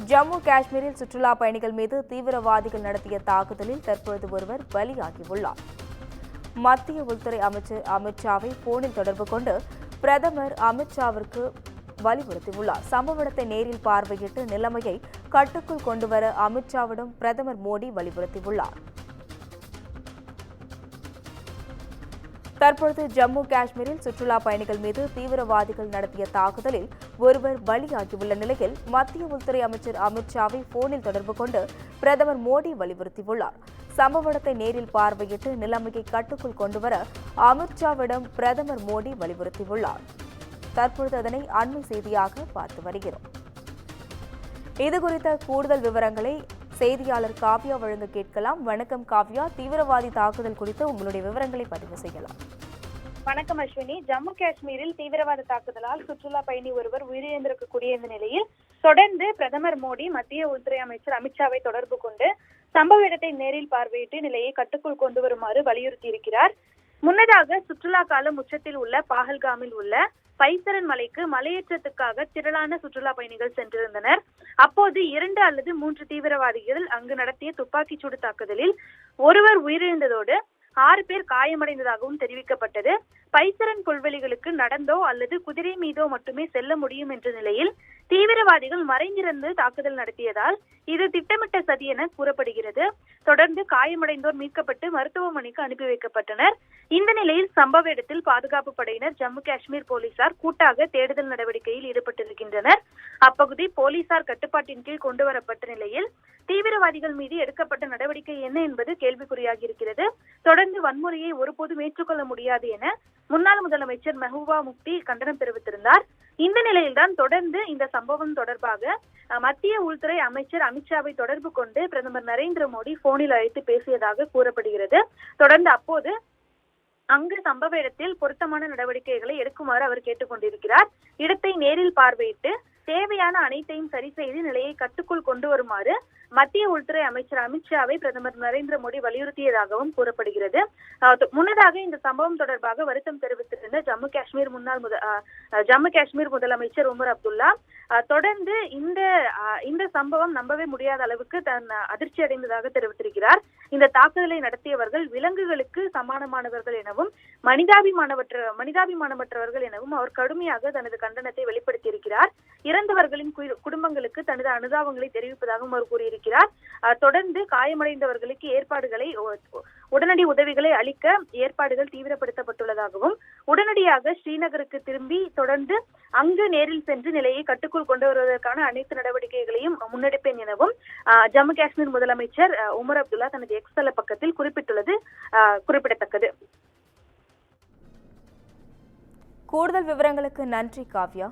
ஜம்மு காஷ்மீரில் சுற்றுலா பயணிகள் மீது தீவிரவாதிகள் நடத்திய தாக்குதலில் தற்பொழுது ஒருவர் பலியாகியுள்ளார். மத்திய உள்துறை அமைச்சர் அமித் ஷாவை போனில் தொடர்பு கொண்டு பிரதமர் அமித் ஷாவிற்கு வலியுறுத்தியுள்ளார். சம்பவ இடத்தை நேரில் பார்வையிட்டு நிலைமையை கட்டுக்குள் கொண்டுவர அமித் ஷாவிடம் பிரதமர் மோடி வலியுறுத்தியுள்ளார். தற்பொழுது ஜம்மு காஷ்மீரில் சுற்றுலா பயணிகள் மீது தீவிரவாதிகள் நடத்திய தாக்குதலில் ஒருவர் பலியாகியுள்ள நிலையில் மத்திய உள்துறை அமைச்சர் அமித் ஷாவை போனில் தொடர்பு கொண்டு பிரதமர் மோடி வலியுறுத்தியுள்ளார். சம்பவ இடத்தை நேரில் பார்வையிட்டு நிலைமையை கட்டுக்குள் கொண்டுவர அமித் ஷாவிடம் பிரதமர் மோடி வலியுறுத்தியுள்ளார். தற்பொழுது அதனை அண்மை செய்தியாக பார்த்து வருகிறோம். இதுகுறித்த கூடுதல் விவரங்களை செய்தியாளர் காவ்யா வழங்க கேட்கலாம். வணக்கம் காவ்யா, தீவிரவாதி தாக்குதல் குறித்து உங்களுடைய விவரங்களை பதிவு செய்யலாம். வணக்கம் அஸ்வினி. ஜம்மு காஷ்மீரில் தீவிரவாத தாக்குதலால் சுற்றுலா பயணி ஒருவர் உயிரிழந்திருக்கக்கூடிய இந்த நிலையில் தொடர்ந்து பிரதமர் மோடி மத்திய உள்துறை அமைச்சர் அமித்ஷாவை தொடர்பு கொண்டு சம்பவ இடத்தை நேரில் பார்வையிட்டு நிலையை கட்டுக்குள் கொண்டு வருமாறு வலியுறுத்தியிருக்கிறார். முன்னதாக சுற்றுலா காலம் உச்சத்தில் உள்ள பாஹல்காமில் உள்ள பைசரன் மலைக்கு மலையேற்றத்துக்காக திரளான சுற்றுலா பயணிகள் சென்றிருந்தனர். அப்போது 2 அல்லது 3 தீவிரவாதிகள் அங்கு நடத்திய துப்பாக்கிச்சூடு தாக்குதலில் ஒருவர் உயிரிழந்ததோடு 6 பேர் காயமடைந்ததாகவும் தெரிவிக்கப்பட்டது. பைசரன் புல்வெளிகளுக்கு நடந்தோ அல்லது குதிரை மீதோ மட்டுமே செல்ல முடியும் என்ற நிலையில் தீவிரவாதிகள் மறைந்திருந்து தாக்குதல் நடத்தியதால் இது திட்டமிட்ட சதி என கூறப்படுகிறது. தொடர்ந்து காயமடைந்தோர் மீட்கப்பட்டு மருத்துவமனைக்கு அனுப்பி வைக்கப்பட்டனர். இந்த நிலையில் சம்பவ இடத்தில் பாதுகாப்பு படையினர், ஜம்மு காஷ்மீர் போலீசார் கூட்டாக தேடுதல் நடவடிக்கையில் ஈடுபட்டிருக்கின்றனர். அப்பகுதி போலீசார் கட்டுப்பாட்டின் கீழ் கொண்டு வரப்பட்ட நிலையில் தீவிரவாதிகள் மீது எடுக்கப்பட்ட நடவடிக்கை என்ன என்பது கேள்விக்குறியாகி இருக்கிறது. தொடர்ந்து வன்முறையை ஒருபோதும் ஏற்றுக்கொள்ள முடியாது என முன்னாள் முதலமைச்சர் மெஹபூபா முஃப்தி கண்டனம் தெரிவித்திருந்தார். இந்த நிலையில்தான் தொடர்ந்து இந்த சம்பவம் தொடர்பாக மத்திய உள்துறை அமைச்சர் அமித்ஷாவை தொடர்பு கொண்டு பிரதமர் நரேந்திர மோடி போனில் அழைத்து பேசியதாக கூறப்படுகிறது. தொடர்ந்து அப்போது அங்கு சம்பவ இடத்தில் பொருத்தமான நடவடிக்கைகளை எடுக்குமாறு அவர் கேட்டுக் கொண்டிருக்கிறார். இடத்தை நேரில் பார்வையிட்டு தேவையான அனைத்தையும் சரி செய்து நிலையை கட்டுக்குள் கொண்டு வருமாறு மத்திய உள்துறை அமைச்சர் அமித்ஷாவை பிரதமர் நரேந்திர மோடி வலியுறுத்தியதாகவும் கூறப்படுகிறது. முன்னதாக இந்த சம்பவம் தொடர்பாக வருத்தம் தெரிவித்திருந்த ஜம்மு காஷ்மீர் முதலமைச்சர் உமர் அப்துல்லா தொடர்ந்து இந்த சம்பவம் நம்பவே முடியாத அளவுக்கு அதிர்ச்சி அடைந்ததாக தெரிவித்திருக்கிறார். இந்த தாக்குதலை நடத்தியவர்கள் விலங்குகளுக்கு சமானமானவர்கள் எனவும் மனிதாபிமானமற்றவர்கள் எனவும் அவர் கடுமையாக தனது கண்டனத்தை வெளிப்படுத்தியிருக்கிறார். இறந்தவர்களின் குடும்பங்களுக்கு தனது அனுதாபங்களை தெரிவிப்பதாகவும் அவர் கூறியிருக்கிறார். தொடர்ந்து காயமடைந்தவர்களுக்கு உடனடி உதவிகளை அளிக்க ஏற்பாடுகள் தீவிரப்படுத்தப்பட்டுள்ளதாகவும் உடனடியாக ஸ்ரீநகருக்கு திரும்பி தொடர்ந்து அங்கு நேரில் சென்று நிலையை கட்டுக்குள் கொண்டு வருவதற்கான அனைத்து நடவடிக்கைகளையும் முன்னெடுப்பேன் எனவும் ஜம்மு காஷ்மீர் முதலமைச்சர் உமர் அப்துல்லா தனது எக்ஸ் தள பக்கத்தில் குறிப்பிட்டுள்ளது குறிப்பிடத்தக்கது. கூடுதல் விவரங்களுக்கு நன்றி காவ்யா.